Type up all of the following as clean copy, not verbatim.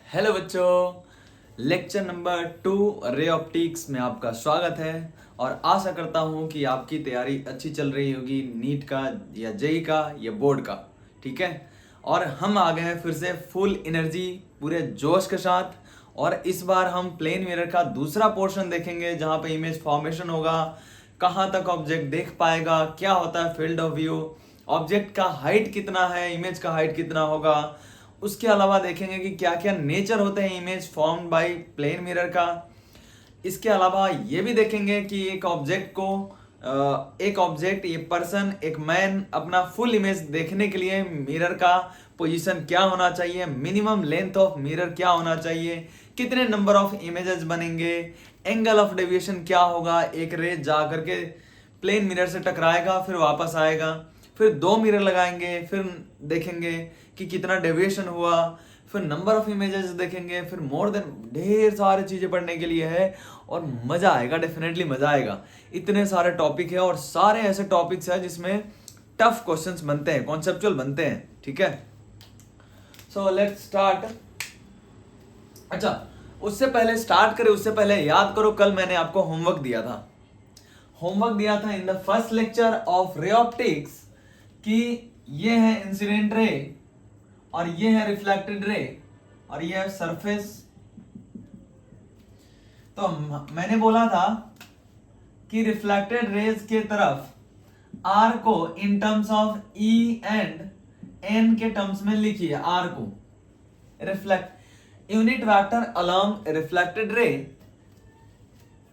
Hello बच्चों, lecture number 2 ray optics में आपका स्वागत है। और आशा करता हूँ कि आपकी तैयारी अच्छी चल रही होगी, नीट का या जेई का या बोर्ड का। ठीक है, और हम आ गए हैं फिर से फुल एनर्जी, पूरे जोश के साथ। और इस बार हम प्लेन मिरर का दूसरा पोर्शन देखेंगे, जहाँ पे इमेज फॉर्मेशन होगा, कहाँ तक ऑब्जेक्ट देख पाएगा, क्या होता है फील्ड ऑफ व्यू, ऑब्जेक्ट का हाइट कितना है, इमेज का हाइट कितना होगा। उसके अलावा देखेंगे कि क्या क्या नेचर होते हैं image formed by plane mirror का। इसके अलावा ये भी देखेंगे कि एक ऑब्जेक्ट, ये पर्सन, एक मैन अपना फुल इमेज देखने के लिए मिरर का पोजीशन क्या होना चाहिए, मिनिमम लेंथ ऑफ मिरर क्या होना चाहिए, कितने नंबर ऑफ इमेजेस बनेंगे, एंगल ऑफ डेविएशन क्या होगा, एक रे जा करके प्लेन मिरर से टकराएगा फिर वापस आएगा, फिर दो मिरर लगाएंगे, फिर देखेंगे कि कितना डेविएशन हुआ, फिर नंबर ऑफ इमेजेस देखेंगे, फिर मोर देन ढेर सारी चीजें पढ़ने के लिए है। और मजा आएगा, डेफिनेटली मजा आएगा। इतने सारे टॉपिक है और सारे ऐसे टॉपिक्स है जिसमें टफ क्वेश्चंस बनते हैं, कॉन्सेप्चुअल बनते हैं। ठीक है, सो लेट्स स्टार्ट। अच्छा, उससे पहले स्टार्ट करें उससे पहले याद करो, कल मैंने आपको होमवर्क दिया था in the first lecture of ray optics कि ये है इंसिडेंट रे और ये है रिफ्लेक्टेड रे और ये है सरफेस। तो मैंने बोला था कि रिफ्लेक्टेड रेज के तरफ आर को in terms of E and N के टर्म्स में लिखिए। आर को reflect unit vector along reflected ray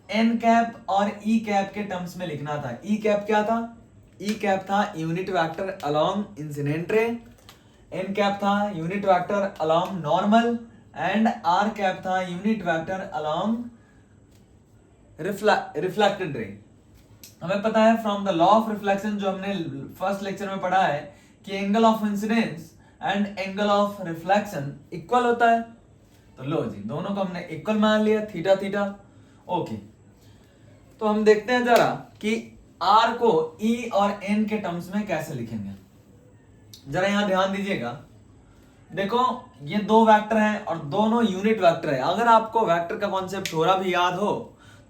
N cap और ई कैप के टर्म्स में लिखना था। ई कैप क्या था? ई कैप था unit vector along incident ray, N cap था unit vector along normal and R cap था unit vector along reflected ray. हमें पता है from the law of reflection, जो हमने फर्स्ट लेक्चर में पढ़ा है, कि angle of incidence and angle of reflection equal होता है। तो लो जी, दोनों को हमने इक्वल मान लिया, थीटा थीटा। ओके, तो हम देखते हैं जरा कि आर को ई और एन के टर्म्स में कैसे लिखेंगे। जरा यहां ध्यान दीजिएगा। देखो, ये दो वेक्टर हैं और दोनों यूनिट वेक्टर है। अगर आपको वेक्टर का कॉन्सेप्ट थोड़ा भी याद हो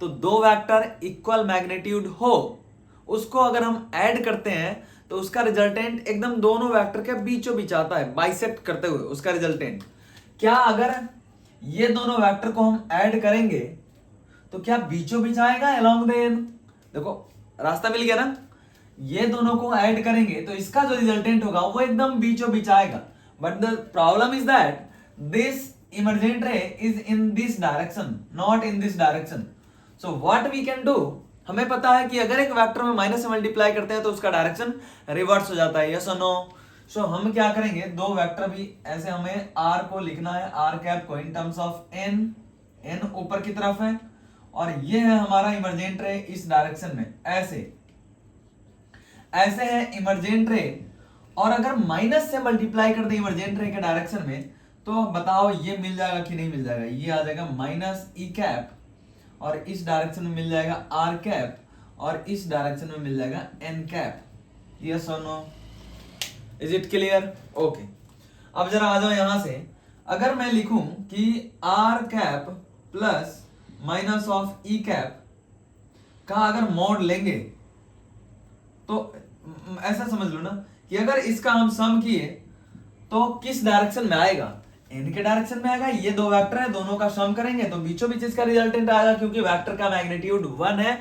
तो दो वेक्टर इक्वल मैग्नीट्यूड हो, उसको अगर हम ऐड करते हैं तो उसका रिजल्टेंट एकदम दोनों वेक्टर के बीचों बीच आता है, बाइसेक्ट करते हुए उसका रिजल्टेंट। क्या अगर ये दोनों वेक्टर को हम ऐड करेंगे तो क्या बीचों बीच आएगा अलोंग द एन? देखो, रास्ता मिल गया ना। ये दोनों को ऐड करेंगे तो इसका जो रिजल्टेंट होगा वो एकदम बीचों बीच आएगा। But the problem is that this emergent ray is in this direction, not in this direction. So what we can do, हमें पता है कि अगर एक वेक्टर में माइनस से मल्टीप्लाई करते हैं तो उसका डायरेक्शन रिवर्स हो जाता है, यस और नो। सो हम क्या करेंगे, दो वेक्टर भी ऐसे हमें आर को लिखना है, आर कैप को in terms of N, N ऊपर की तरफ है और ये है हमारा इमर्जेंट रे इस डायरेक्शन में, ऐसे है इमर्जेंट रे। और अगर माइनस से मल्टीप्लाई कर दे इमर्जेंट रे के डायरेक्शन में तो बताओ ये मिल जाएगा कि नहीं मिल जाएगा? ये आ जाएगा माइनस ई कैप और इस डायरेक्शन में मिल जाएगा आर कैप और इस डायरेक्शन में मिल जाएगा एन कैप। यस और no? Is it clear? Okay, अब जरा आ जाओ यहां से। अगर मैं लिखूं कि R cap plus minus of E cap का अगर मोड लेंगे तो ऐसा समझ लो ना कि अगर इसका हम सम किए तो किस डायरेक्शन में आएगा? एन के डायरेक्शन में आएगा। ये दो वेक्टर है, दोनों का सम करेंगे तो बीचों बीच इसका रिजल्टेंट आएगा, क्योंकि वेक्टर का मैग्नीट्यूड 1 है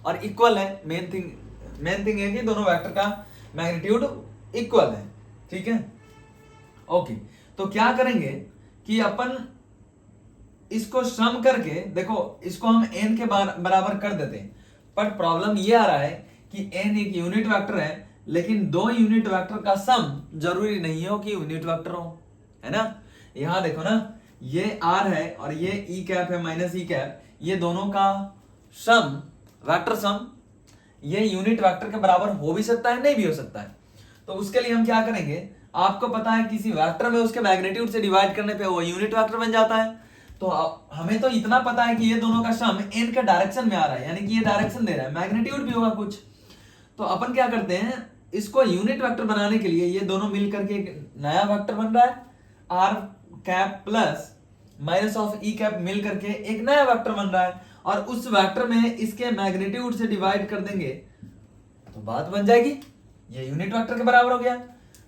और इक्वल है। मेन थिंग है कि दोनों वेक्टर का मैग्नीट्यूड इक्वल है। ठीक है, ओके। तो क्या करेंगे कि अपन इसको सम करके, देखो इसको हम n के बराबर कर देते हैं। पर प्रॉब्लम ये आ रहा है कि n एक यूनिट वेक्टर है, लेकिन दो यूनिट वेक्टर का सम जरूरी नहीं हो कि यूनिट वेक्टर हो, है ना। यहां देखो ना, ये r है और ये e कैप है माइनस e कैप, ये दोनों का सम, वेक्टर सम, ये यूनिट वेक्टर के बराबर हो भी सकता है, नहीं भी हो सकता है। तो उसके लिए हम क्या करेंगे, आपको पता है किसी वेक्टर में उसके मैग्नीट्यूड से डिवाइड करने पे वो यूनिट वेक्टर बन जाता है। तो हमें तो इतना पता है कि ये दोनों का सम n के डायरेक्शन में आ रहा है, यानी कि ये डायरेक्शन दे रहा है, मैग्नीट्यूड भी होगा कुछ। तो अपन क्या करते हैं, इसको यूनिट वेक्टर बनाने के लिए ये दोनों मिल करके एक नया वेक्टर बन रहा है, R cap plus minus of E cap मिल करके एक नया वेक्टर बन रहा है, और उस वेक्टर में इसके मैग्नीट्यूड से डिवाइड कर देंगे तो बात बन जाएगी, ये यूनिट वेक्टर के बराबर हो गया।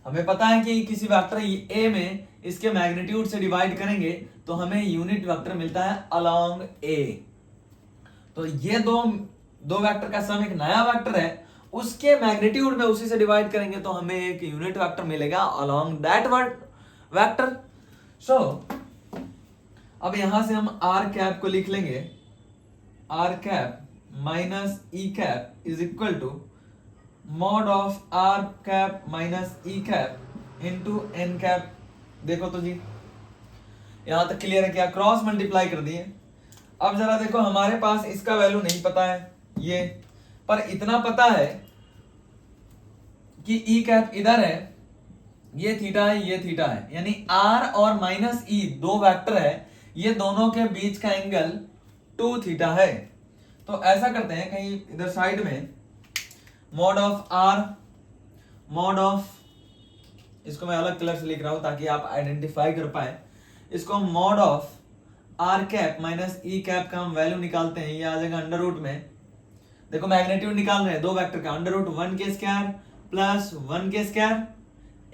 हमें पता है कि किसी वेक्टर ए में इसके मैग्नीट्यूड से डिवाइड करेंगे तो हमें यूनिट वेक्टर मिलता है अलोंग ए। तो ये दो वेक्टर का सम एक नया वेक्टर है, उसके मैग्नीट्यूड में उसी से डिवाइड करेंगे तो हमें एक यूनिट वेक्टर मिलेगा अलोंग दैट वेक्टर। सो अब यहां से हम आर कैप को लिख लेंगे, R cap minus E cap is equal to mod of R cap minus E cap into N cap. देखो तो जी यहां तक क्लियर है क्या? क्रॉस मल्टीप्लाई कर दिए। अब जरा देखो, हमारे पास इसका वैल्यू नहीं पता है ये, पर इतना पता है कि ई कैप इधर है, ये थीटा है, ये थीटा है, यानी आर और माइनस ई दो वेक्टर है, ये दोनों के बीच का एंगल 2 थीटा है। तो ऐसा करते हैं, कहीं इधर साइड में mod of R, mod of, इसको मैं अलग कलर से लिख रहा हूं ताकि आप आइडेंटिफाई कर पाए, इसको mod of R cap minus E cap का हम वैल्यू निकालते हैं, ये आ जाएगा अंडर रूट में। देखो मैग्नीट्यूड निकाल रहे हैं दो वेक्टर का, अंडर रूट 1 के स्क्वायर प्लस 1 के स्क्वायर,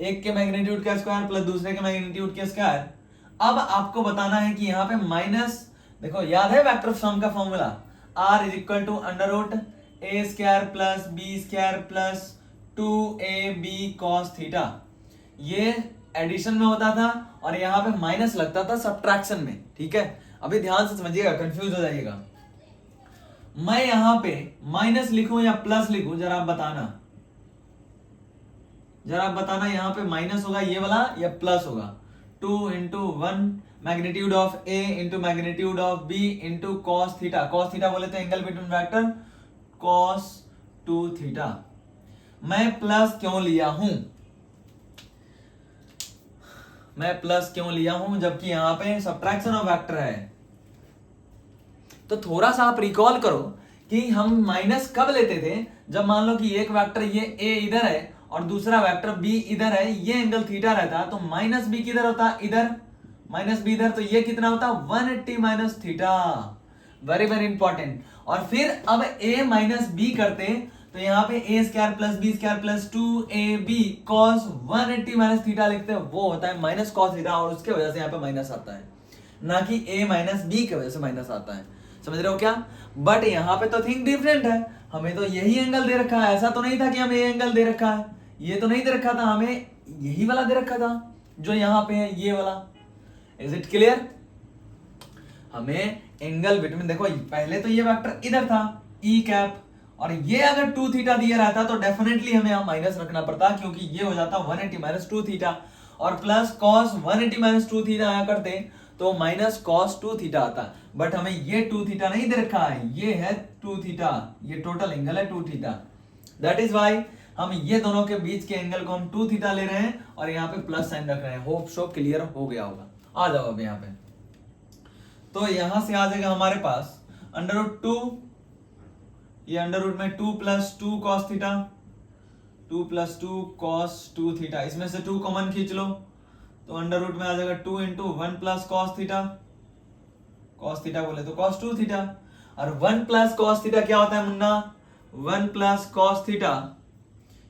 एक के मैग्नीट्यूड का स्क्वायर प्लस दूसरे के मैग्नीट्यूड के स्क्वायर। अब आपको बताना है कि यहाँ पे माइनस, देखो याद है वेक्टर सम का formula, r is equal to under root A square plus B square plus 2ab cos theta. ये एडिशन में होता था और यहाँ पे माइनस लगता था सब्ट्रैक्शन में, ठीक है? अभी ध्यान से समझिएगा, कंफ्यूज हो जाइएगा। मैं यहाँ पे माइनस लिखूं या प्लस लिखूं, जरा आप बताना यहाँ पे माइनस होगा ये वाला या प्लस होगा। 2 into 1 magnitude of A into magnitude of B into cos theta. Cos theta बोले तो angle between vector, cos 2 theta. मैं प्लस क्यों लिया हूं? मैं प्लस क्यों लिया हूं जबकि यहां पे सब्ट्रैक्शन ऑफ वेक्टर है? तो थोड़ा सा आप रिकॉल करो कि हम माइनस कब लेते थे, जब मान लो कि एक वेक्टर ये ए इधर है और दूसरा वेक्टर बी इधर है, ये एंगल थीटा रहता, तो माइनस बी किधर होता? इधर, माइनस बी इधर, तो ये कितना होता? 180 minus theta. Very very important. और फिर अब a माइनस बी करते तो यहाँ पे A square plus B square plus 2ab cos 180 minus theta लिखते हैं, वो होता है माइनस cos थीटा, और उसके वजह से यहाँ पे माइनस आता है, ना कि a माइनस बी की वजह से माइनस आता है। समझ रहे हो क्या? बट यहाँ पे तो थिंग डिफरेंट है, हमें तो यही एंगल दे रखा है, ऐसा तो नहीं था कि हमें ये एंगल दे रखा है, ये तो नहीं दे रखा था, हमें यही वाला दे रखा था जो यहाँ पे है, ये वाला। Is it clear? हमें एंगल बिटवीन, देखो पहले तो ये वेक्टर इधर था ई कैप, और ये अगर 2 थीटा दिया रहता तो डेफिनेटली हमें यहाँ माइनस रखना पड़ता, क्योंकि ये हो जाता 180 माइनस 2 थीटा, और प्लस कॉस 180 माइनस 2 थीटा आया करते तो माइनस कॉस 2 थीटा आता। बट हमें ये 2 थीटा नहीं दे रखा है, ये है 2 थीटा, ये टोटल एंगल है 2 थीटा। दैट इज वाई हम ये दोनों के बीच के एंगल को हम 2 थीटा ले रहे हैं और यहाँ पे प्लस साइन रख रहे हैं। होप सो क्लियर हो गया होगा। आ जाओ अब यहाँ पे, तो यहां से आ जाएगा हमारे पास अंडर रूट 2, ये अंडर रूट में 2 plus 2 cos theta, 2 plus 2 cos 2 theta, इसमें से 2 कॉमन खींच लो तो अंडर रूट में आ जाएगा 2 into 1 plus cos theta, cos theta बोले तो कॉस 2 थीटा, और 1 प्लस कॉस थीटा क्या होता है मुन्ना? 1 प्लस कॉस थीटा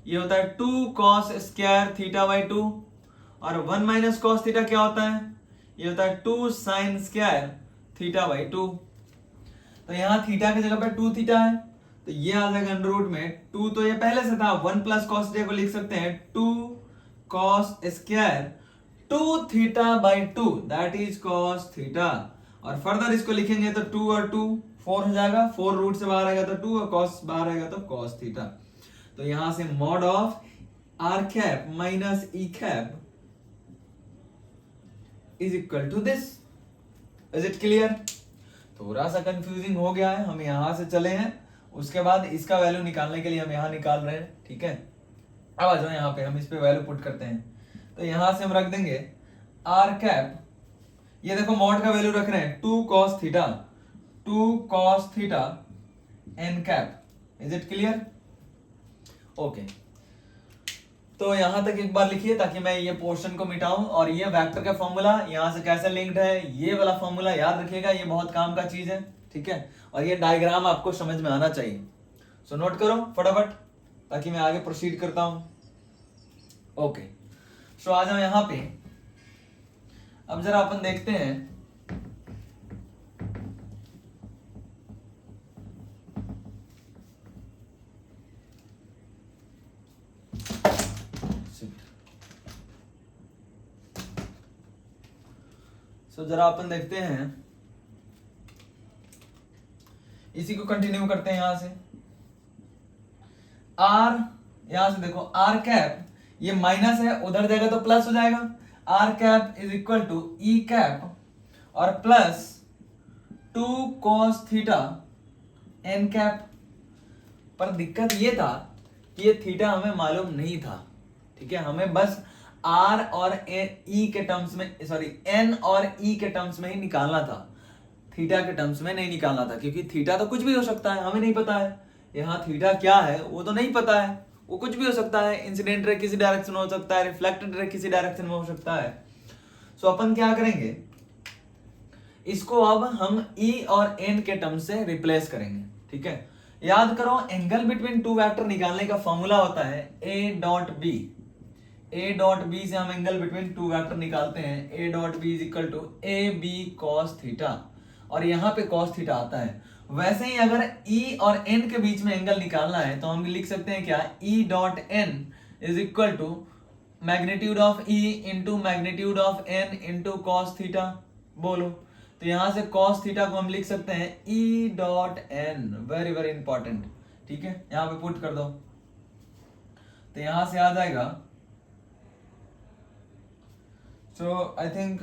ये होता है 2 कॉस स्क्वायर थीटा बाई 2, और 1 माइनस कॉस थीटा क्या होता है? ये होता है 2 साइन स्क्वायर थीटा बाई 2। तो यहाँ थीटा की जगह पे 2 थीटा है, तो ये आ जाएगा अंडर रूट में 2, तो ये पहले से था, 1 प्लस कॉस थीटा को लिख सकते हैं 2 cos square 2 theta by 2, that is cos theta. और फर्दर इसको लिखेंगे तो 2 और 2 4 हो जाएगा, 4 रूट से बाहर आएगा तो 2 और कॉस बाहर आएगा तो कॉस थीटा। तो यहां से mod of R cap minus E cap is equal to this. Is it clear? थोड़ा सा कंफ्यूजिंग हो गया है, हम यहां से चले हैं, उसके बाद इसका वैल्यू निकालने के लिए हम यहां निकाल रहे हैं, ठीक है? अब आ जाओ यहाँ पे, हम इस पे वैल्यू पुट करते हैं, तो यहां से हम रख देंगे आर कैप, ये देखो मॉड का वैल्यू रख रहे हैं 2 cos theta, 2 cos theta N cap. Is it clear? Okay, तो यहां तक एक बार लिखिए ताकि मैं ये पोर्शन को मिटाऊं। और ये वेक्टर का फॉर्मूला यहाँ से कैसे लिंक्ड है, ये वाला फॉर्मूला याद रखिएगा, ये बहुत काम का चीज है, ठीक है। और ये डायग्राम आपको समझ में आना चाहिए। सो नोट करो फटाफट ताकि मैं आगे प्रोसीड करता हूं। ओके, सो आज हम यहां पे अब जरा अपन देखते हैं जरा अपन देखते हैं, इसी को कंटिन्यू करते हैं यहां से। आर, यहां से देखो आर कैप, ये माइनस है, उधर जाएगा तो प्लस हो जाएगा। R cap is equal to E cap और plus 2 cos theta N cap. पर दिक्कत ये था कि ये थीटा हमें मालूम नहीं था, ठीक है। हमें बस आर और ई के टर्म्स में, सॉरी एन और ई के टर्म्स में ही निकालना था, थीटा के टर्म्स में नहीं निकालना था, क्योंकि थीटा तो कुछ भी हो सकता है, हमें नहीं पता है यहाँ थीटा क्या है, वो तो नहीं पता है, वो कुछ भी हो सकता है। इंसिडेंट रे किसी डायरेक्शन में हो सकता है, रिफ्लेक्टेड रे किसी डायरेक्शन में हो सकता है। सो अपन क्या करेंगे, इसको अब हम ई और एन के टर्म से रिप्लेस करेंगे, ठीक है। याद करो, एंगल बिटवीन टू वेक्टर निकालने का फॉर्मूला होता है A dot B. A dot B से हम एंगल बिटवीन टू वेक्टर निकालते हैं, A dot B is equal to A B cos theta, और यहाँ पे कॉस थीटा आता है। वैसे ही अगर ई और एन के बीच में एंगल निकालना है तो हम लिख सकते हैं क्या, E dot N is equal to magnitude of E into magnitude of N into cos theta. बोलो, तो यहां से cos थीटा को हम लिख सकते हैं E dot N, very very important, ठीक है। यहां पे पुट कर दो तो यहां से आ जाएगा, सो आई थिंक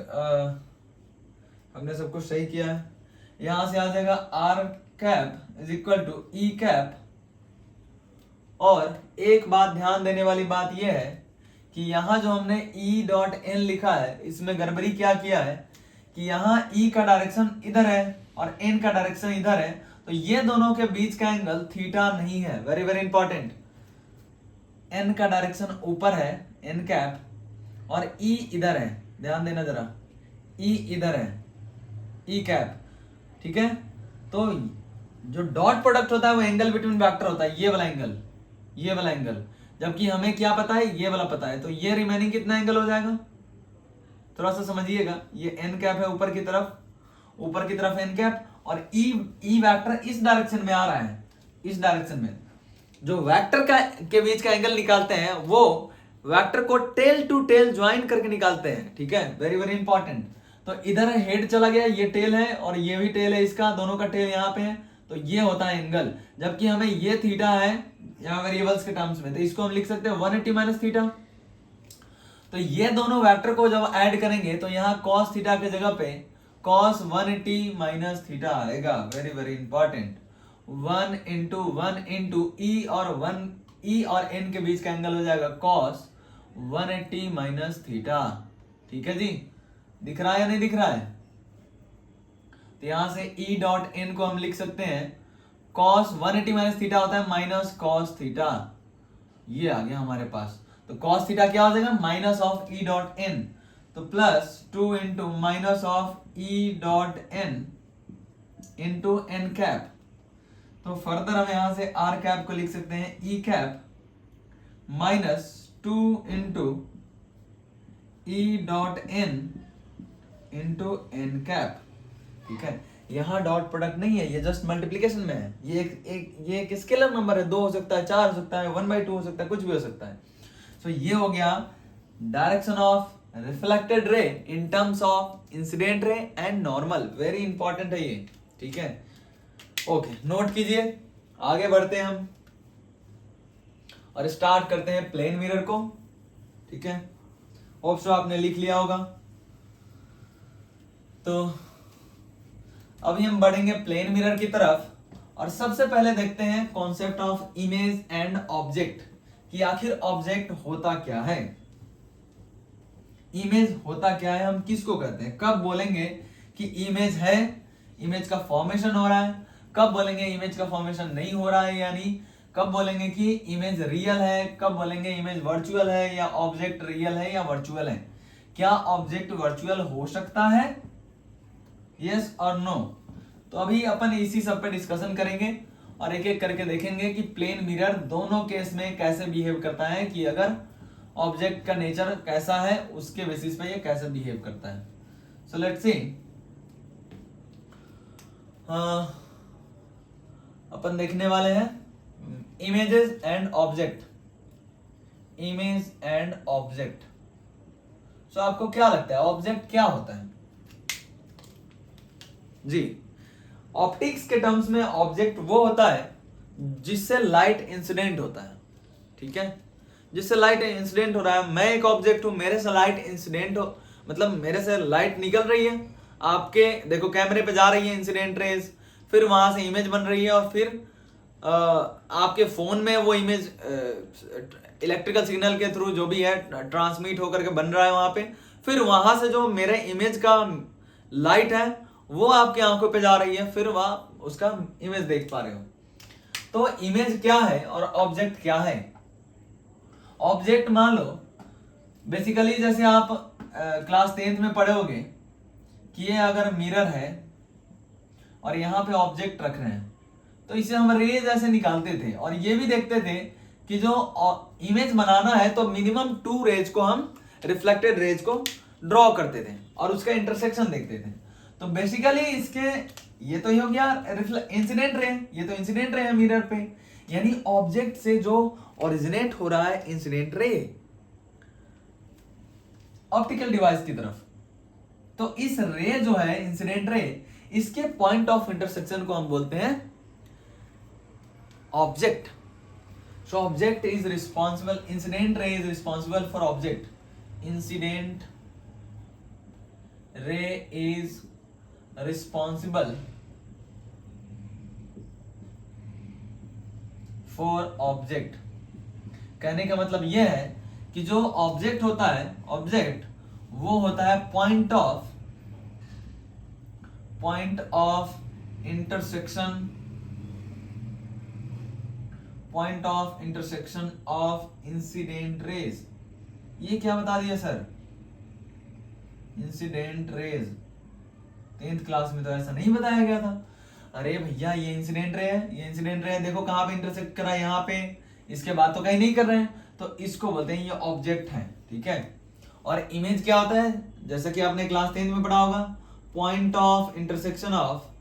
हमने सब कुछ सही किया है। यहां से आ जाएगा R cap is equal to E cap. और एक बात ध्यान देने वाली बात यह है कि यहां जो हमने E डॉट एन लिखा है, इसमें गड़बड़ी क्या किया है कि यहाँ E का डायरेक्शन इधर है और N का डायरेक्शन इधर है, तो ये दोनों के बीच का एंगल थीटा नहीं है, वेरी वेरी इंपॉर्टेंट। N का डायरेक्शन ऊपर है, N कैप, और E इधर है, ध्यान देना जरा, E इधर है, E कैप, ठीक है। तो जो डॉट प्रोडक्ट होता है वो एंगल बिटवीन वेक्टर होता है, ये वाला एंगल, ये वाला एंगल, जबकि हमें क्या पता है, ये वाला पता है। तो ये रिमेनिंग कितना एंगल हो जाएगा, थोड़ा सा समझिएगा। ये एन कैप है ऊपर की तरफ एन कैप, और ई वेक्टर इस डायरेक्शन में आ रहा है, इस डायरेक्शन में। जो वेक्टर का के बीच का एंगल निकालते हैं वो वेक्टर को टेल टू टेल ज्वाइन करके निकालते हैं, ठीक है, वेरी वेरी इंपॉर्टेंट। तो इधर हेड चला गया, ये टेल है और ये भी टेल है, इसका दोनों का टेल यहाँ पे है, तो ये होता है एंगल। जबकि हमें ये थीटा है यहाँ वेरिएबल्स के टर्म्स में, तो इसको हम लिख सकते हैं 180 माइनस थीटा। तो ये दोनों वेक्टर को जब ऐड करेंगे तो यहाँ cos थीटा के जगह पे cos 180 माइनस थीटा आएगा, वेरी वेरी इंपॉर्टेंट। 1 इंटू ई और n के बीच का एंगल हो जाएगा cos 180 माइनस थीटा, ठीक है जी। दिख रहा है या नहीं दिख रहा है? तो यहां से E डॉट एन को हम लिख सकते हैं cos 180 माइनस थीटा होता है माइनस cos थीटा, ये आ गया हमारे पास। तो cos थीटा क्या हो जाएगा, minus of E dot N, तो plus 2 into minus of E dot N into N cap. तो फर्दर हम यहां से R कैप को लिख सकते हैं E cap minus 2 into E dot N into N cap, ठीक है। यहाँ डॉट प्रोडक्ट नहीं है, ये जस्ट मल्टीप्लीकेशन में है। ये एक स्केलर नंबर है, 2 हो सकता है, 4 हो सकता है, 1/2 हो सकता है, कुछ भी हो सकता है। तो ये हो गया direction of reflected ray in terms of incident ray and normal, very important है ये, ठीक है। ओके, नोट कीजिए, आगे बढ़ते हैं हम और स्टार्ट करते हैं प्लेन मिरर को, ठीक है। होप सो आपने लिख लिया होगा। तो अभी हम बढ़ेंगे प्लेन मिरर की तरफ और सबसे पहले देखते हैं concept of image and object, कि आखिर ऑब्जेक्ट होता क्या है, इमेज होता क्या है, हम किसको कहते हैं। कब बोलेंगे कि इमेज है, इमेज का फॉर्मेशन हो रहा है, कब बोलेंगे इमेज का फॉर्मेशन नहीं हो रहा है, यानी कब बोलेंगे कि इमेज रियल है, कब बोलेंगे इमेज वर्चुअल है, या ऑब्जेक्ट रियल है या वर्चुअल है। क्या ऑब्जेक्ट वर्चुअल हो सकता है, यस और नो। तो अभी अपन इसी सब पे डिस्कशन करेंगे और एक एक करके देखेंगे कि प्लेन मिरर दोनों केस में कैसे बिहेव करता है, कि अगर ऑब्जेक्ट का नेचर कैसा है उसके बेसिस पे ये कैसे बिहेव करता है। सो लेट्स सी, अपन देखने वाले हैं images and object, image and object. So आपको क्या लगता है ऑब्जेक्ट क्या होता है जी। ऑप्टिक्स के टर्म्स में ऑब्जेक्ट वो होता है जिससे लाइट इंसिडेंट होता है, ठीक है, जिससे लाइट इंसिडेंट हो रहा है। मैं एक ऑब्जेक्ट हूं, मेरे से लाइट इंसिडेंट हो, मतलब मेरे से लाइट निकल रही है, आपके देखो कैमरे पे जा रही है इंसिडेंट रेज, फिर वहां से इमेज बन रही है और फिर आपके फोन में वो इमेज इलेक्ट्रिकल सिग्नल के थ्रू जो भी है ट्रांसमिट होकर के बन रहा है वहां पे, फिर वहां से जो मेरे इमेज का लाइट है वो आपकी आंखों पे जा रही है, फिर वहां उसका इमेज देख पा रहे हो। तो इमेज क्या है और ऑब्जेक्ट क्या है। ऑब्जेक्ट मान लो बेसिकली जैसे आप क्लास 10th में पढ़े होगे कि ये अगर मिरर है और यहाँ पे ऑब्जेक्ट रख रहे हैं तो इसे हम रेज ऐसे निकालते थे और ये भी देखते थे कि जो इमेज बनाना है तो मिनिमम 2 रेज को हम रिफ्लेक्टेड रेज को ड्रॉ करते थे और उसका इंटरसेक्शन देखते थे। तो बेसिकली इसके ये तो ही हो गया इंसिडेंट रे, ये तो इंसिडेंट रे है मिरर पे, यानी ऑब्जेक्ट से जो ओरिजिनेट हो रहा है इंसिडेंट रे ऑप्टिकल डिवाइस की तरफ। तो इस रे जो है इंसिडेंट रे, इसके पॉइंट ऑफ इंटरसेक्शन को हम बोलते हैं object. So object is responsible, incident ray is responsible for object, incident ray is responsible for object. कहने का मतलब यह है कि जो ऑब्जेक्ट होता है, ऑब्जेक्ट वो होता है point of intersection of incident raise. ये क्या बता दिया sir, incident raise 10th class में तो ऐसा नहीं बताया गया था। अरे भैया ये इंसिडेंट रे है, ये इंसिडेंट रे है, देखो कहां पे इंटरसेक्ट करा है, यहाँ पे, इसके बाद तो कहीं नहीं कर रहे हैं, तो इसको बोलते हैं ये ऑब्जेक्ट है, ठीक है। और इमेज क्या होता है, जैसा कि आपने क्लास 10th में पढ़ा होगा, point of intersection of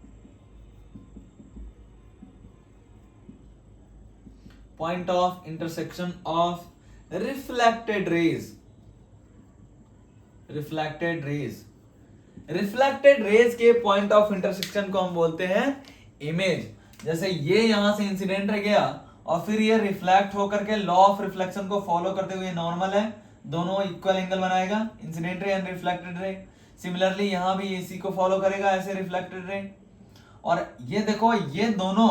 reflected raise के पॉइंट ऑफ इंटरसेक्शन को हम बोलते हैं इमेज। जैसे ये यहां से इंसिडेंट रह गया और फिर ये रिफ्लेक्ट होकर के लॉ ऑफ रिफ्लेक्शन को फॉलो करते हुए नॉर्मल है, दोनों इक्वल एंगल बनाएगा, incident ray and reflected ray. Similarly यहां भी इसी को फॉलो करेगा, ऐसे रिफ्लेक्टेड रे। और ये देखो ये दोनों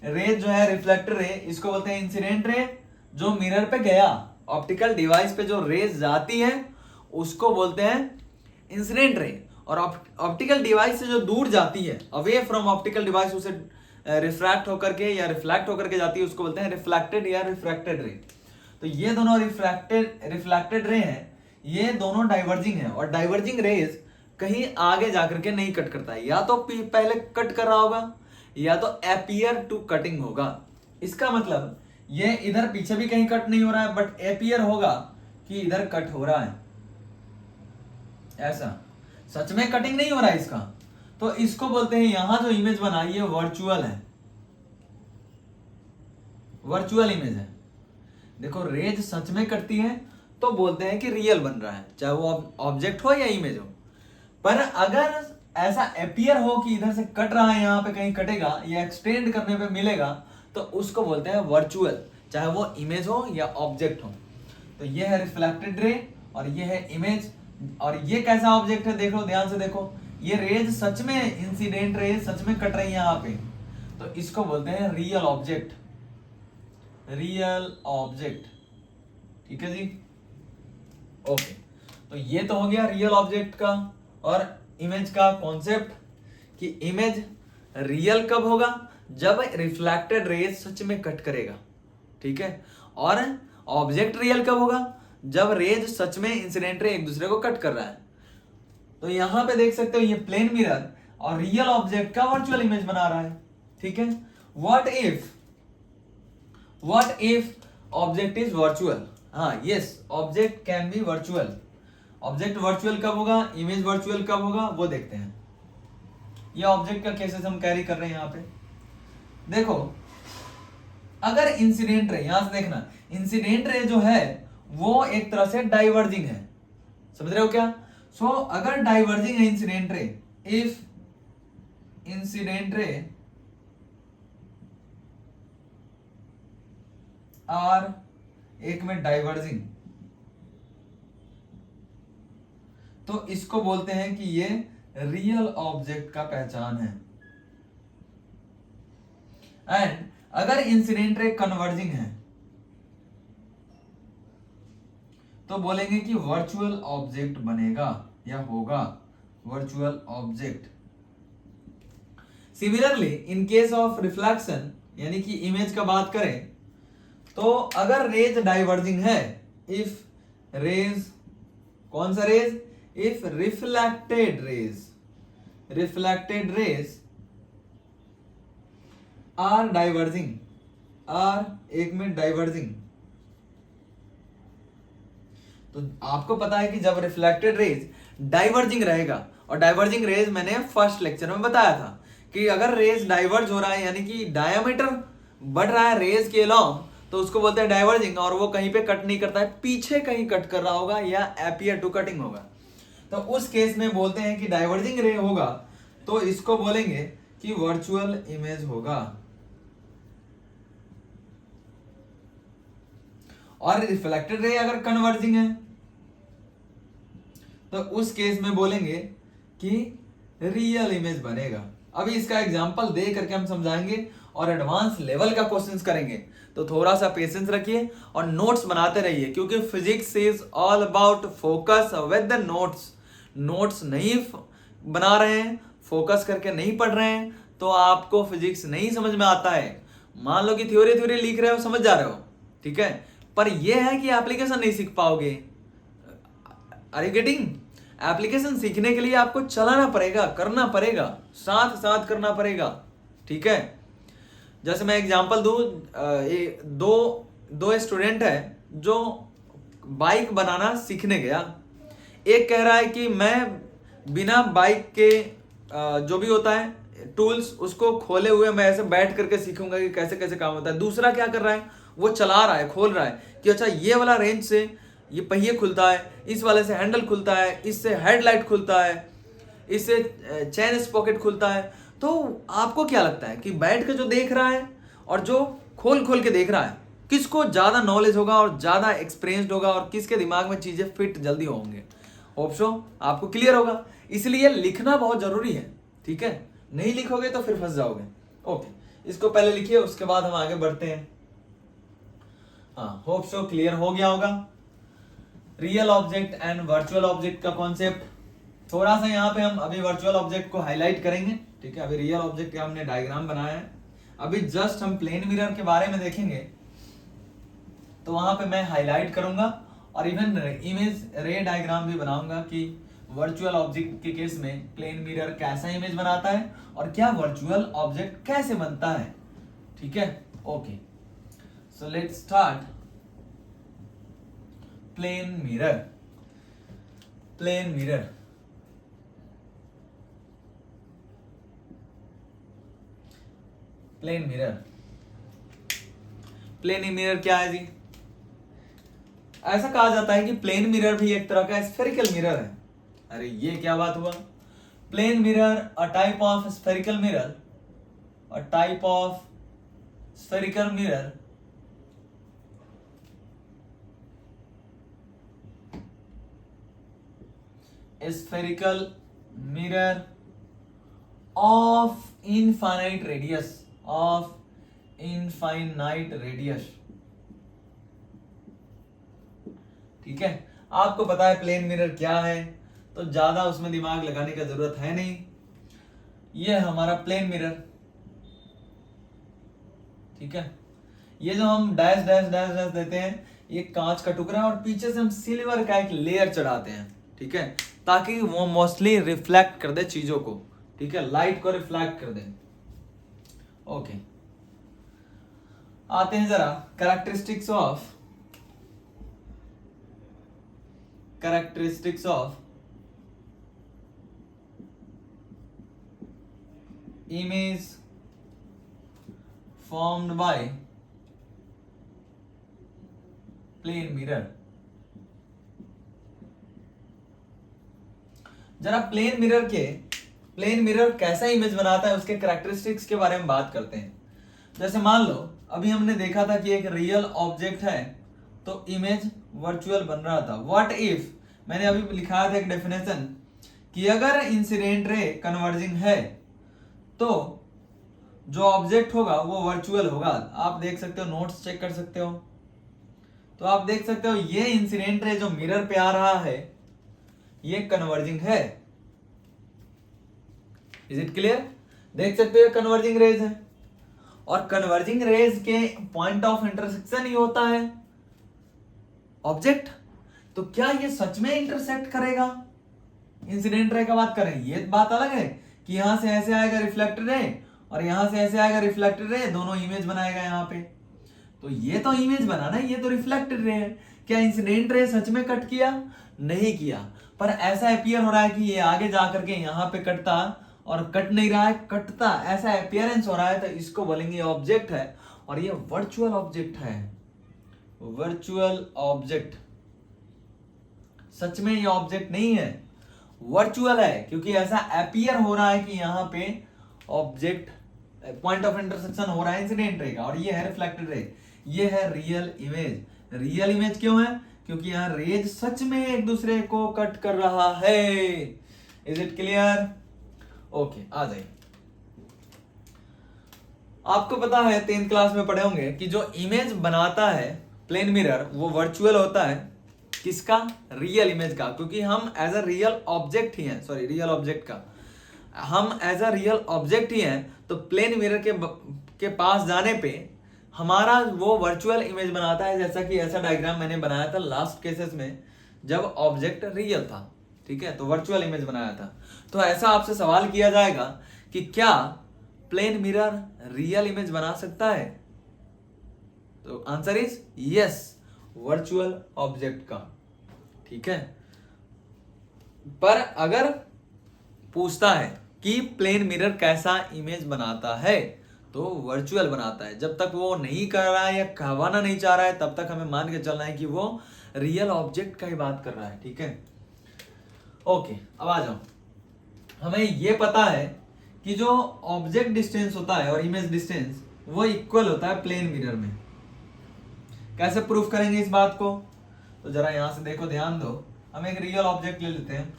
रे जो है रिफ्लेक्टेड रे, इसको बोलते हैं इंसिडेंट रे। जो मिरर पे गया, ऑप्टिकल डिवाइस पे जो रेज जाती है उसको बोलते हैं इंसिडेंट रे। और ऑप्टिकल डिवाइस से जो दूर जाती है, अवे फ्रॉम ऑप्टिकल डिवाइस, उसे रिफ्रैक्ट होकर के या रिफ्लेक्ट होकर के जाती है, उसको बोलते हैं रिफ्लेक्टेड या रिफ्रैक्टेड रे। तो ये दोनों रिफ्लेक्टेड रे हैं, ये दोनों डाइवर्जिंग है और डाइवर्जिंग रेज कहीं आगे जाकर के नहीं कट करता है, या तो पहले कट कर रहा होगा या तो अपीयर टू कटिंग होगा। इसका मतलब ये इधर पीछे भी कहीं कट नहीं हो रहा है, बट अपीयर होगा कि इधर कट हो रहा है, ऐसा। सच में कटिंग नहीं हो रहा है इसका, तो इसको बोलते हैं यहां जो इमेज बनाई है वर्चुअल है, वर्चुअल इमेज है। देखो रेज सच में कटती है तो बोलते हैं कि रियल बन रहा है, चाहे वो ऑब्जेक्ट हो या इमेज हो। पर अगर ऐसा अपीयर हो कि इधर से कट रहा है, यहां पे कहीं कटेगा या एक्सटेंड करने पे मिलेगा, तो उसको बोलते हैं वर्चुअल, चाहे वो इमेज हो या ऑब्जेक्ट हो। तो ये है रिफ्लेक्टेड रे और ये है इमेज। और ये कैसा ऑब्जेक्ट है, देखो ध्यान से देखो, ये रेज सच में इंसिडेंट रेज सच में कट रही है यहाँ पे, तो इसको बोलते हैं रियल ऑब्जेक्ट, रियल ऑब्जेक्ट, ठीक है जी, ओके। तो ये तो हो गया रियल ऑब्जेक्ट का और इमेज का कॉन्सेप्ट, कि इमेज रियल कब होगा, जब रिफ्लेक्टेड रेज सच में कट करेगा, ठीक है। और ऑब्जेक्ट रियल कब होगा, जब रेज सच में इंसिडेंट रे एक दूसरे को कट कर रहा है। तो यहां पे देख सकते हो ये प्लेन मिरर और रियल ऑब्जेक्ट का वर्चुअल इमेज बना रहा है, ठीक है। What if object is virtual, हाँ yes, object can be virtual. Object virtual कब होगा, इमेज वर्चुअल कब होगा, वो देखते हैं। ये ऑब्जेक्ट का केसेस हम कैरी कर रहे हैं यहाँ पे। देखो अगर इंसिडेंट रे, यहां से देखना, इंसिडेंट रे जो है वो एक तरह से डाइवर्जिंग है, समझ रहे हो क्या। सो अगर डाइवर्जिंग है incident ray, if incident ray are एक में डाइवर्जिंग, तो इसको बोलते हैं कि ये रियल ऑब्जेक्ट का पहचान है। एंड अगर इंसिडेंट रे कन्वर्जिंग है तो बोलेंगे कि वर्चुअल ऑब्जेक्ट बनेगा या होगा virtual object. Similarly in case of reflection, यानी कि इमेज का बात करें, तो अगर रेज डाइवर्जिंग है, इफ रेज, कौन सा rays, if reflected rays are diverging, are एक में डाइवर्जिंग, तो आपको पता है कि जब रिफ्लेक्टेड रेज डाइवर्जिंग रहेगा, और डाइवर्जिंग रेज मैंने फर्स्ट लेक्चर में बताया था कि अगर रेज डाइवर्ज हो रहा है, यानी कि डायमीटर बढ़ रहा है रेज के अलॉन्ग, तो उसको बोलते हैं डाइवर्जिंग, और वो कहीं पे कट नहीं करता है, पीछे कहीं कट कर रहा होगा या एपियर टू कटिंग होगा, तो उस केस में बोलते हैं कि डाइवर्जिंग रे होगा, तो इसको बोलेंगे कि वर्चुअल इमेज होगा। और रिफ्लेक्टेड रे अगर कन्वर्जिंग है तो उस केस में बोलेंगे कि रियल इमेज बनेगा। अभी इसका एग्जांपल दे करके हम समझाएंगे और एडवांस लेवल का क्वेश्चंस करेंगे, तो थोड़ा सा पेशेंस रखिए और नोट्स बनाते रहिए, क्योंकि physics is all about focus with the notes नहीं बना रहे हैं, फोकस करके नहीं पढ़ रहे हैं, तो आपको फिजिक्स नहीं समझ में आता है। मान लो कि थ्योरी लिख रहे हो, समझ जा रहे हो, ठीक है, पर यह है कि एप्लीकेशन नहीं सीख पाओगे। Are you getting? एप्लीकेशन सीखने के लिए आपको चलाना पड़ेगा, करना पड़ेगा, साथ साथ करना पड़ेगा, ठीक है। जैसे मैं एग्जांपल दूं, दो स्टूडेंट है जो बाइक बनाना सीखने गया। एक कह रहा है कि मैं बिना बाइक के जो भी होता है टूल्स उसको खोले हुए मैं ऐसे बैठ करके सीखूंगा कि कैसे कैसे काम होता है। दूसरा क्या कर रहा है, वो चला रहा है, खोल रहा है कि अच्छा ये वाला रेंज से ये पहिए खुलता है, इस वाले से हैंडल खुलता है, इससे हेडलाइट खुलता है, इससे चेन स्पॉकेट खुलता है। तो आपको क्या लगता है कि बैठ के जो देख रहा है और जो खोल खोल के देख रहा है, किसको ज्यादा नॉलेज होगा और ज्यादा एक्सपीरियंस्ड होगा और किसके दिमाग में चीजें फिट जल्दी होंगे? होप सो आपको क्लियर होगा। इसलिए लिखना बहुत जरूरी है, ठीक है, नहीं लिखोगे तो फिर फंस जाओगे। ओके, इसको पहले लिखिए, उसके बाद हम आगे बढ़ते हैं। हाँ, होप सो क्लियर हो गया होगा। Real object and virtual object का कॉन्सेप्ट थोड़ा सा यहाँ पे हम अभी वर्चुअल ऑब्जेक्ट को हाईलाइट करेंगे, ठीक है। अभी रियल ऑब्जेक्ट का हमने डायग्राम बनाया है, अभी जस्ट हम प्लेन मिरर के बारे में देखेंगे, तो वहां पे मैं हाईलाइट करूंगा और इवन इमेज रे डायग्राम भी बनाऊंगा कि वर्चुअल ऑब्जेक्ट के केस में प्लेन मिरर कैसा इमेज बनाता है और क्या वर्चुअल ऑब्जेक्ट कैसे बनता है, ठीक है। Okay, so let's start. Plane mirror, plane mirror, plane mirror, plane mirror क्या है जी? ऐसा कहा जाता है कि प्लेन मिरर भी एक तरह का स्फेरिकल मिरर है। अरे ये क्या बात हुआ? Plane mirror a type of spherical mirror, a type of spherical mirror spherical mirror of infinite radius, of infinite radius, ठीक है। आपको पता है प्लेन मिरर क्या है, तो ज्यादा उसमें दिमाग लगाने का जरूरत है नहीं। ये हमारा प्लेन मिरर, ठीक है। ये जो हम डैश डैश डैश डैश देते हैं, ये कांच का टुकड़ा है और पीछे से हम सिल्वर का एक लेयर चढ़ाते हैं, ठीक है, ताकि वो मोस्टली रिफ्लेक्ट कर दे चीजों को, ठीक है, लाइट को रिफ्लेक्ट कर दे। ओके, आते हैं जरा characteristics of image formed by plane mirror। जरा प्लेन मिरर कैसा इमेज बनाता है उसके कैरेक्टरिस्टिक्स के बारे में बात करते हैं। जैसे मान लो अभी हमने देखा था कि एक रियल ऑब्जेक्ट है तो इमेज वर्चुअल बन रहा था। व्हाट इफ, मैंने अभी लिखा था एक डेफिनेशन कि अगर इंसिडेंट रे कन्वर्जिंग है तो जो ऑब्जेक्ट होगा वो वर्चुअल होगा। आप देख सकते हो, नोट्स चेक कर सकते हो, तो आप देख सकते हो ये इंसिडेंट रे जो मिरर पे आ रहा है ये कन्वर्जिंग है। Is it clear? देख सकते हो कन्वर्जिंग रेज है और कन्वर्जिंग रेज के पॉइंट ऑफ इंटरसेक्शन ही होता है ऑब्जेक्ट। तो क्या ये सच में इंटरसेक्ट करेगा? इंसिडेंट रे का बात करें, ये बात अलग है कि यहां से ऐसे आएगा रिफ्लेक्टेड रे और यहां से ऐसे आएगा रिफ्लेक्टेड रे, दोनों इमेज बनाएगा यहाँ पे। तो ये तो इमेज बना ना, ये तो रिफ्लेक्टेड रे है। क्या इंसिडेंट रे सच में कट किया? नहीं किया, पर ऐसा अपीयर हो रहा है कि ये आगे जाकर के यहाँ पे कटता और कट नहीं रहा है, कटता, ऐसा अपीयरेंस हो रहा है, तो इसको बोलेंगे ऑब्जेक्ट है। और ये वर्चुअल ऑब्जेक्ट है, वर्चुअल ऑब्जेक्ट। सच में ये ऑब्जेक्ट नहीं है, वर्चुअल है, क्योंकि ऐसा अपीयर हो रहा है कि यहाँ पे ऑब्जेक्ट पॉइंट ऑफ इंटरसेक्शन हो रहा है इंसिडेंट रे का, और ये है रिफ्लेक्टेड रे, ये है रियल इमेज। रियल इमेज क्यों है? क्योंकि यहाँ रेज सच में एक दूसरे को कट कर रहा है। Is it clear? ओके, आ जाइए। आपको पता है 10th क्लास में पढ़े होंगे कि जो इमेज बनाता है प्लेन मिरर वो वर्चुअल होता है। किसका? रियल इमेज का, क्योंकि हम एज अ रियल ऑब्जेक्ट ही हैं, सॉरी रियल ऑब्जेक्ट का, हम एज अ रियल ऑब्जेक्ट ही हैं। तो प्लेन मिरर के पास जाने पे हमारा वो वर्चुअल इमेज बनाता है, जैसा कि ऐसा डायग्राम मैंने बनाया था लास्ट केसेस में जब ऑब्जेक्ट रियल था, ठीक है, तो वर्चुअल इमेज बनाया था। तो ऐसा आपसे सवाल किया जाएगा कि क्या प्लेन मिरर रियल इमेज बना सकता है? तो answer is yes, virtual object का, ठीक है। पर अगर पूछता है कि प्लेन मिरर कैसा इमेज बनाता है, तो वर्चुअल बनाता है। जब तक वो नहीं कर रहा है या कहवाना नहीं चाह रहा है तब तक हमें मान के चलना है कि वो रियल ऑब्जेक्ट का ही बात कर रहा है, ठीक है। ओके, अब आ जाओ। हमें ये पता है कि जो ऑब्जेक्ट डिस्टेंस होता है और इमेज डिस्टेंस वो इक्वल होता है प्लेन मिरर में। कैसे प्रूफ करेंगे इस बात को? तो जरा यहां से देखो, ध्यान दो। हम एक रियल ऑब्जेक्ट ले लेते हैं,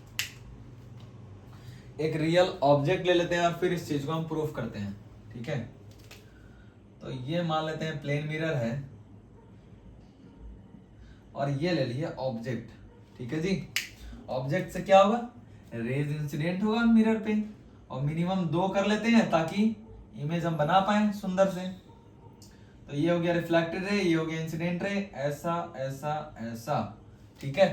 एक रियल ऑब्जेक्ट ले लेते हैं और फिर इस चीज को हम प्रूफ करते हैं, ठीक है। तो ये मान लेते हैं प्लेन मिरर है और ये ले लिए ऑब्जेक्ट, ठीक है जी। ऑब्जेक्ट से क्या होगा? रेज इंसिडेंट होगा मिरर पे, और मिनिमम 2 कर लेते हैं ताकि इमेज हम बना पाए सुंदर से। तो ये हो गया रिफ्लेक्टेड रे, ये हो गया इंसिडेंट रे, ऐसा ऐसा ऐसा, ठीक है।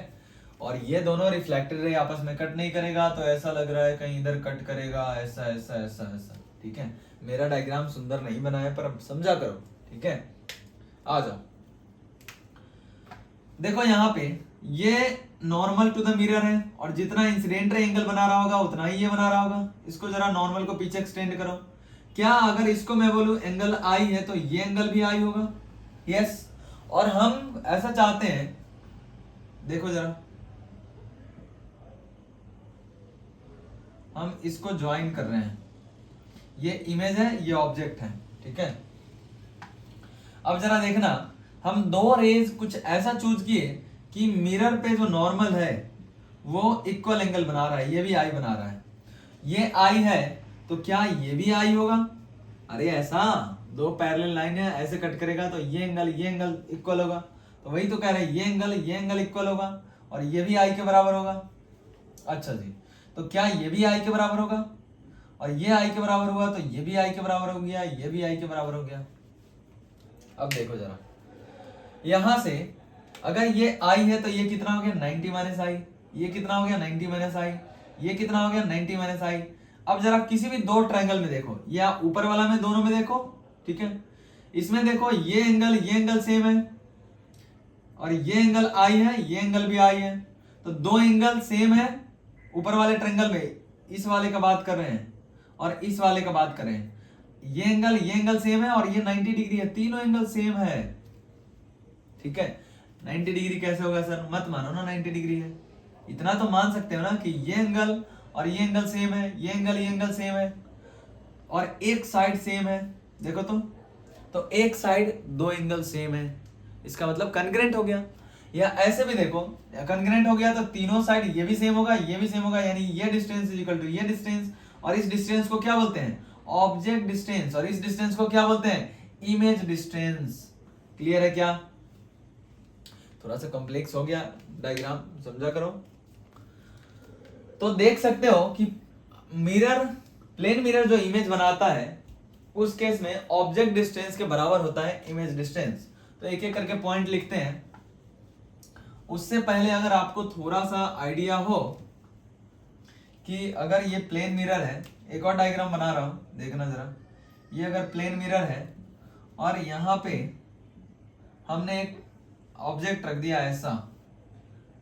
और ये दोनों रिफ्लेक्टेड रे आपस में कट नहीं करेगा, तो ऐसा लग रहा है कहीं इधर कट करेगा, ऐसा ऐसा ऐसा ऐसा, ठीक है। मेरा डायग्राम सुंदर नहीं बना है पर अब समझा करो, ठीक है। आ जाओ, देखो यहाँ पे ये नॉर्मल टू द मिरर है और जितना इंसिडेंट रे एंगल बना रहा होगा उतना ही ये बना रहा होगा। इसको जरा नॉर्मल को पीछे एक्सटेंड करो। क्या अगर इसको मैं बोलूं एंगल आई है तो ये एंगल भी आई होगा? यस। और हम ऐसा चाहते हैं, देखो जरा, हम इसको ज्वाइन कर रहे हैं, ये इमेज है, ये ऑब्जेक्ट है, ठीक है। अब जरा देखना, हम 2 रेज कुछ ऐसा चूज किए कि मिरर पे जो नॉर्मल है वो इक्वल एंगल बना रहा है, ये भी आई बना रहा है, ये आई है, तो क्या ये भी आई होगा? अरे ऐसा 2 पैरेलल लाइन है, ऐसे कट करेगा तो ये एंगल इक्वल होगा। तो वही तो कह रहे हैं, ये एंगल इक्वल होगा और ये भी आई के बराबर होगा। अच्छा जी, तो क्या ये भी आई के बराबर होगा? और ये आई के बराबर हुआ तो ये भी आई के बराबर हो गया, ये भी आई के बराबर हो गया। अब देखो जरा, यहां से अगर ये आई है तो ये कितना हो गया 90 माइनस आई, ये कितना हो गया 90 माइनस आई, ये कितना हो गया 90 माइनस आई। अब जरा किसी भी दो ट्रायंगल में देखो, या ऊपर वाला में दोनों में देखो, ठीक है, इसमें देखो ये एंगल सेम है और ये एंगल आई है, ये एंगल भी आई है, तो दो एंगल सेम है ऊपर वाले ट्रायंगल में। इस वाले का बात कर रहे हैं और इस वाले का बात कर रहे हैं, ये एंगल सेम है और ये 90 डिग्री है, तीनों एंगल सेम है, ठीक है। 90 डिग्री कैसे होगा सर, मत मानो ना 90 डिग्री है, इतना तो मान सकते हो ना कि ये एंगल और ये एंगल सेम है, ये एंगल सेम है और एक साइड सेम है, देखो तो एक साइड दो एंगल सेम है, इसका मतलब कॉन्ग्रुएंट हो गया। या ऐसे भी देखो, कॉन्ग्रुएंट हो गया तो तीनों साइड ये भी सेम होगा, ये भी सेम होगा, यानी ये डिस्टेंस इज इक्वल टू ये डिस्टेंस, और इस डिस्टेंस को क्या बोलते हैं, ऑब्जेक्ट डिस्टेंस, और इस डिस्टेंस को क्या बोलते हैं, इमेज डिस्टेंस। क्लियर है क्या? थोड़ा सा कॉम्प्लेक्स हो गया डायग्राम, समझा करो। तो देख सकते हो कि मिरर, प्लेन मिरर जो इमेज बनाता है उस केस में ऑब्जेक्ट डिस्टेंस के बराबर होता है इमेज डिस्टेंस। तो एक एक करके पॉइंट लिखते हैं। उससे पहले अगर आपको थोड़ा सा आइडिया हो कि अगर ये प्लेन मिरर है, एक और डायग्राम बना रहा हूं, देखना जरा, ये अगर प्लेन मिरर है और यहां पे हमने एक ऑब्जेक्ट रख दिया,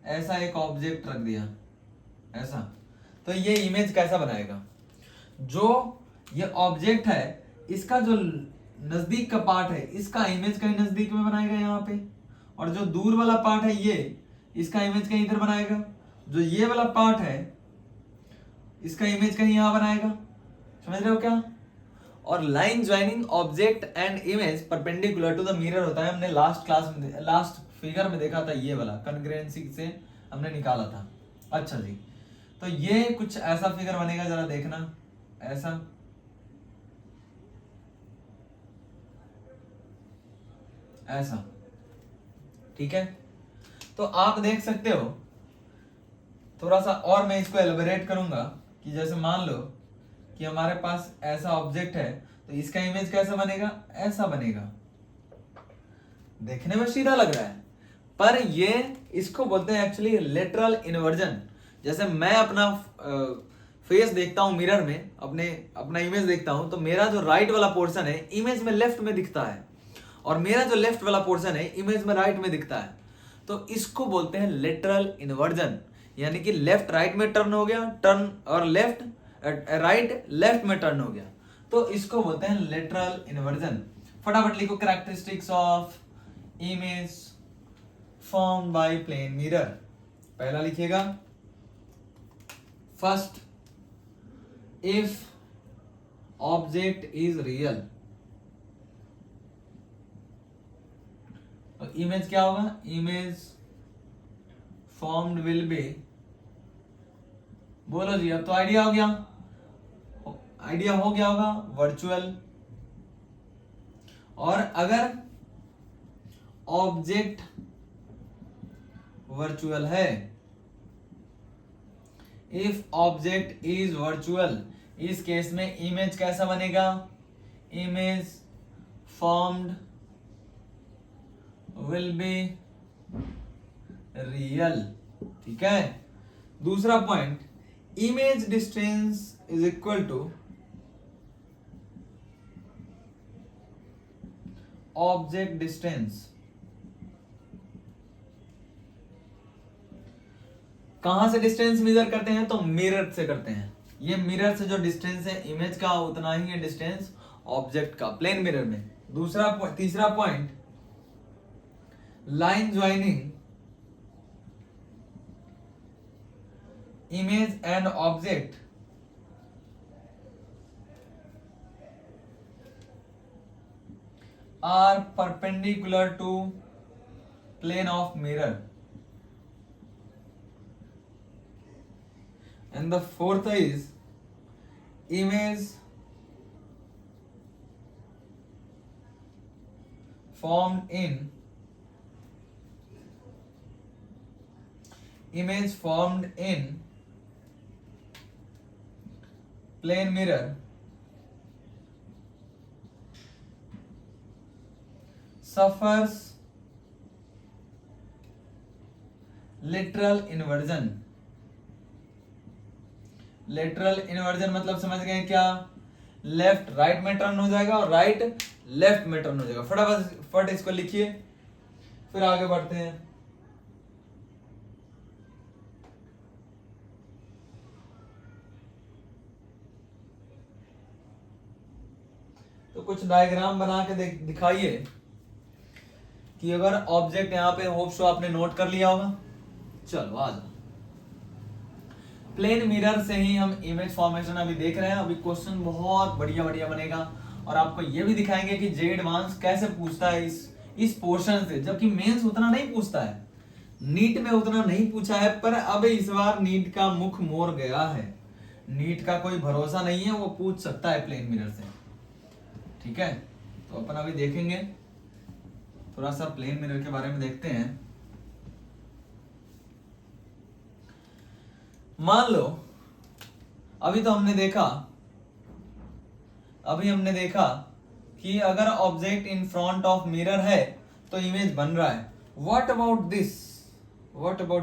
ऐसा एक ऑब्जेक्ट रख दिया ऐसा, तो ये इमेज कैसा बनाएगा, जो ये ऑब्जेक्ट है इसका जो नजदीक का पार्ट है इसका इमेज कहीं नजदीक में बनाएगा यहाँ पे, और जो दूर वाला पार्ट है ये इसका इमेज कहीं इधर बनाएगा, जो ये वाला पार्ट है इसका इमेज कहीं यहाँ बनाएगा। समझ रहे हो क्या? और line joining object and image perpendicular to the mirror होता है, हमने लास्ट क्लास में, लास्ट फिगर में देखा था, ये वाला कॉन्ग्रुएंसी से हमने निकाला था। अच्छा जी, तो ये कुछ ऐसा फिगर बनेगा, जरा देखना, ऐसा, ठीक है। तो आप देख सकते हो, थोड़ा सा और मैं इसको एलिबरेट करूंगा कि जैसे मान लो कि हमारे पास ऐसा ऑब्जेक्ट है, तो इसका इमेज कैसा बनेगा, ऐसा बनेगा। देखने में सीधा लग रहा है, पर ये इसको बोलते हैं एक्चुअली लेटरल इन्वर्जन। जैसे मैं अपना फेस देखता हूं मिरर में, अपना इमेज देखता हूं, तो मेरा जो राइट वाला पोर्शन है इमेज में लेफ्ट में दिखता है, और मेरा जो लेफ्ट वाला पोर्शन है इमेज में राइट में दिखता है। तो इसको बोलते हैं लेटरल इन्वर्जन, यानी कि लेफ्ट राइट में टर्न हो गया, टर्न, और लेफ्ट राइट लेफ्ट में टर्न हो गया, तो इसको बोलते हैं लेटरल इन्वर्जन। फटाफट लिखो, characteristics of image formed by plane mirror. पहला लिखिएगा, first, if object is real, तो इमेज क्या होगा, इमेज फॉर्म्ड विल बी, बोलो जी, अब तो आइडिया हो गया होगा, वर्चुअल। और अगर ऑब्जेक्ट वर्चुअल है, इफ ऑब्जेक्ट इज वर्चुअल, इस केस में इमेज कैसा बनेगा, image formed will be real, ठीक है। दूसरा point, image distance is equal to object distance. कहां से डिस्टेंस मेजर करते हैं, तो मिरर से करते हैं। ये मिरर से जो डिस्टेंस है इमेज का, उतना ही है डिस्टेंस ऑब्जेक्ट का, प्लेन मिरर में। तीसरा point, line joining image and object are perpendicular to plane of mirror. And the fourth is image formed in plane mirror suffers lateral inversion. Lateral inversion मतलब समझ गए क्या? लेफ्ट राइट में turn हो जाएगा और राइट लेफ्ट में turn हो जाएगा। फटाफट इसको लिखिए, फिर आगे बढ़ते हैं। तो कुछ डायग्राम बना के दिखाइए कि अगर ऑब्जेक्ट यहां पे, होप सो आपने नोट कर लिया होगा। चलो आ जाओ। प्लेन मिरर से ही हम इमेज फॉर्मेशन अभी देख रहे हैं। अभी क्वेश्चन बहुत बढ़िया बढ़िया बनेगा और आपको ये भी दिखाएंगे कि जे एडवांस कैसे पूछता है इस पोर्शन से, जबकि मेंस उतना नहीं पूछता है, नीट में उतना नहीं पूछा है। पर अब इस बार नीट का मुख मोड़ गया है। नीट का कोई भरोसा नहीं है, वो पूछ सकता है प्लेन मिरर से। ठीक है, तो अपन अभी देखेंगे, थोड़ा सा प्लेन मिरर के बारे में देखते हैं। मान लो अभी हमने देखा कि अगर object in front of mirror है तो इमेज बन रहा है। What about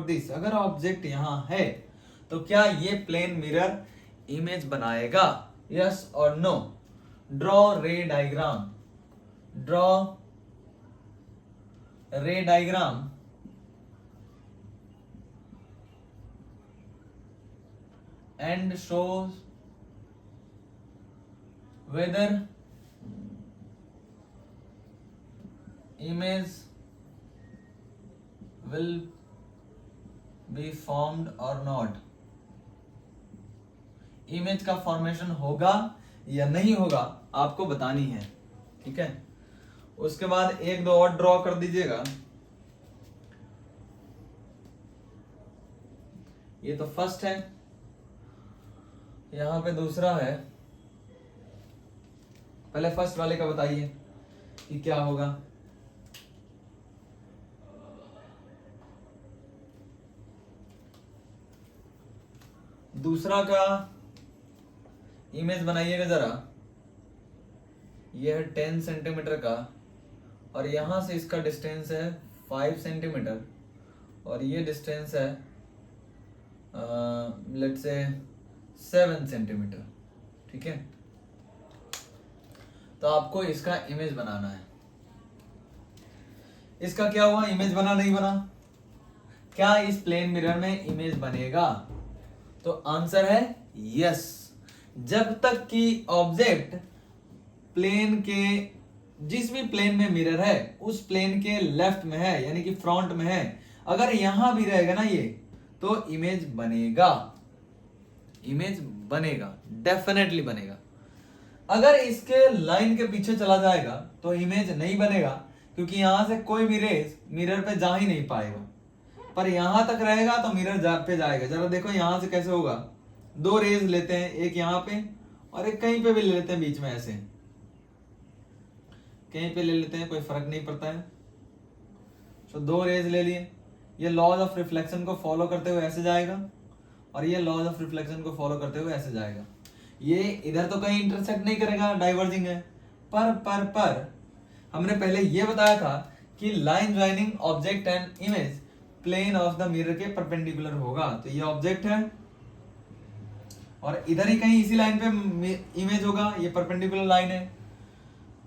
this? अगर ऑब्जेक्ट यहां है तो क्या ये प्लेन मिरर इमेज बनाएगा? यस और no? Draw ray diagram and shows whether image will be formed or not। Image का फॉर्मेशन होगा या नहीं होगा आपको बतानी है। ठीक है, उसके बाद एक दो और ड्रॉ कर दीजिएगा। ये तो फर्स्ट है, यहां पे दूसरा है। पहले फर्स्ट वाले का बताइए कि क्या होगा। दूसरा का इमेज बनाइएगा जरा। यह है 10 सेंटीमीटर का और यहां से इसका डिस्टेंस है 5 सेंटीमीटर और ये डिस्टेंस है लेट्स से 7 सेंटीमीटर। ठीक है, तो आपको इसका इमेज बनाना है। इसका क्या हुआ, इमेज बना नहीं बना? क्या इस प्लेन मिरर में इमेज बनेगा? तो आंसर है यस। जब तक कि ऑब्जेक्ट प्लेन के, जिस भी प्लेन में मिरर है उस प्लेन के लेफ्ट में है, यानी कि फ्रंट में है, अगर यहां भी रहेगा ना ये, तो इमेज बनेगा, डेफिनेटली बनेगा। अगर इसके लाइन के पीछे चला जाएगा तो इमेज नहीं बनेगा, क्योंकि यहां से कोई भी रेस मिरर पे जा ही नहीं पाएगा। पर यहां तक रहेगा तो मिरर पे जाएगा। जरा देखो यहां से कैसे होगा। दो रेज लेते हैं, एक यहां पे और एक कहीं पे भी ले लेते हैं, बीच में ऐसे कहीं पे ले लेते हैं, कोई फर्क नहीं पड़ता है। तो दो रेज ले लिए, ये लॉज ऑफ रिफ्लेक्शन को फॉलो करते हुए ऐसे जाएगा और ये लॉज ऑफ रिफ्लेक्शन को फॉलो करते हुए ऐसे जाएगा। ये इधर तो कहीं इंटरसेक्ट नहीं करेगा, डाइवर्जिंग है। पर हमने पहले ये बताया था कि line joining object and image plane of the mirror के परपेंडिकुलर होगा। तो ये ऑब्जेक्ट है और इधर ही कहीं इसी लाइन पे इमेज होगा, ये परपेंडिकुलर लाइन है।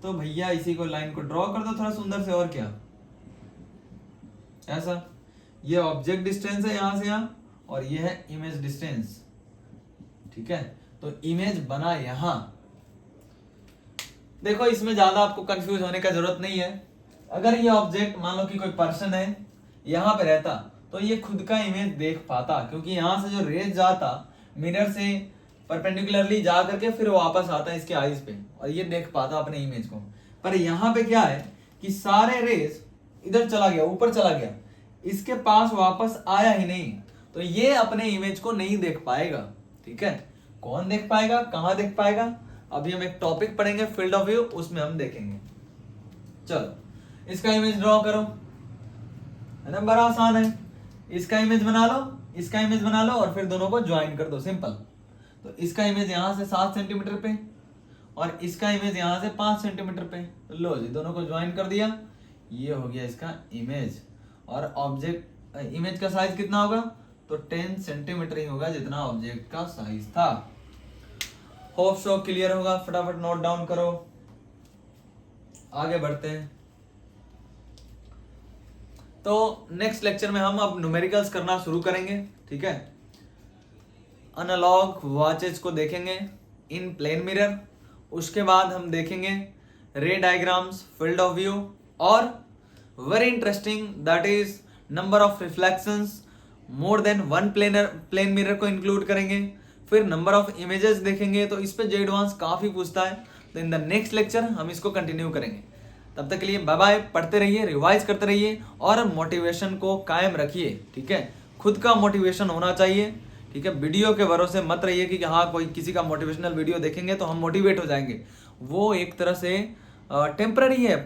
तो भैया इसी को लाइन को ड्रॉ कर दो थोड़ा सुंदर से, और क्या, ऐसा। ये ऑब्जेक्ट डिस्टेंस है यहां से यहां और ये है इमेज डिस्टेंस। ठीक है, तो इमेज बना यहां। देखो इसमें ज्यादा आपको कंफ्यूज होने का जरूरत नहीं है। अगर ये ऑब्जेक्ट मान लो कि कोई पर्सन है यहां पे रहता तो ये खुद का इमेज देख पाता, क्योंकि यहां से जो रेज जाता मिरर से परपेंडिकुलरली जा करके फिर वापस आता है इसके आईज पे और ये देख पाता अपने इमेज को। पर यहाँ पे क्या है कि सारे रेज इधर चला गया, ऊपर चला गया, इसके पास वापस आया ही नहीं, तो ये अपने इमेज को नहीं देख पाएगा। ठीक है, कौन देख पाएगा, कहां देख पाएगा, अभी हम एक टॉपिक पढ़ेंगे फील्ड ऑफ व्यू, उसमें हम देखेंगे। चलो इसका इमेज ड्रॉ करो, है ना, बड़ा आसान है। इसका इमेज बना लो, इसका इमेज बना लो और फिर दोनों को ज्वाइन कर दो, सिंपल। तो इसका इमेज यहां से 7 सेंटीमीटर पे और इसका इमेज यहां से 5 सेंटीमीटर पे, लो जी दोनों को ज्वाइन कर दिया। ये हो गया इसका इमेज। और ऑब्जेक्ट इमेज का साइज कितना होगा, तो 10 सेंटीमीटर ही होगा जितना ऑब्जेक्ट का साइज था। होप सो क्लियर होगा, फटाफट नोट डाउन करो, आगे बढ़ते हैं। तो नेक्स्ट लेक्चर में हम अब न्यूमेरिकल्स करना शुरू करेंगे, ठीक है। एनालॉग वॉचेज को देखेंगे इन प्लेन मिरर, उसके बाद हम देखेंगे ray diagrams, field of view, और very interesting that is number of reflections, more than one plane mirror को इंक्लूड करेंगे। फिर नंबर ऑफ इमेजेस देखेंगे, तो इस पे जे एडवांस काफी पूछता है, तो इन द नेक्स्ट लेक्चर हम इसको कंटिन्यू करेंगे। तब तक के लिए बाय बाय, पढ़ते रहिए, रिवाइज करते रहिए और मोटिवेशन को कायम रखिए, ठीक है। खुद का मोटिवेशन होना चाहिए, ठीक है। वीडियो के भरोसे मत रहिए कि हाँ कोई किसी का मोटिवेशनल वीडियो देखेंगे तो हम मोटिवेट हो जाएंगे, वो एक तरह से टेम्पररी है।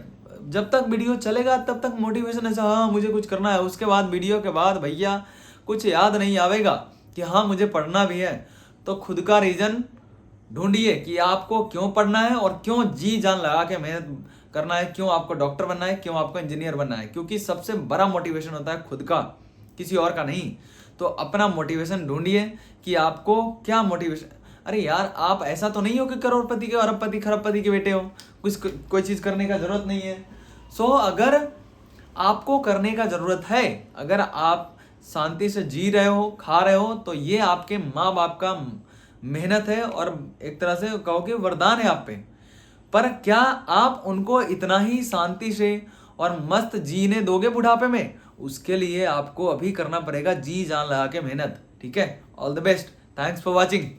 जब तक वीडियो चलेगा तब तक मोटिवेशन ऐसा हाँ मुझे कुछ करना है, उसके बाद वीडियो के बाद भैया कुछ याद नहीं आवेगा कि हाँ मुझे पढ़ना भी है। तो खुद का रीजन ढूंढिए कि आपको क्यों पढ़ना है और क्यों जी जान लगा के मेहनत करना है, क्यों आपको डॉक्टर बनना है, क्यों आपको इंजीनियर बनना है, क्योंकि सबसे बड़ा मोटिवेशन होता है खुद का, किसी और का नहीं। तो अपना मोटिवेशन ढूंढिए कि आपको क्या मोटिवेशन। अरे यार आप ऐसा तो नहीं हो कि करोड़पति के अरबपति खरबपति के बेटे हो, कोई चीज करने का जरूरत नहीं है। सो अगर आपको करने का जरूरत है, अगर आप शांति से जी रहे हो, खा रहे हो, तो ये आपके माँ बाप का मेहनत है और एक तरह से कहो कि वरदान है आप पे। पर क्या आप उनको इतना ही शांति से और मस्त जीने दोगे बुढ़ापे में? उसके लिए आपको अभी करना पड़ेगा जी जान लगा के मेहनत, ठीक है। All the best, thanks for watching.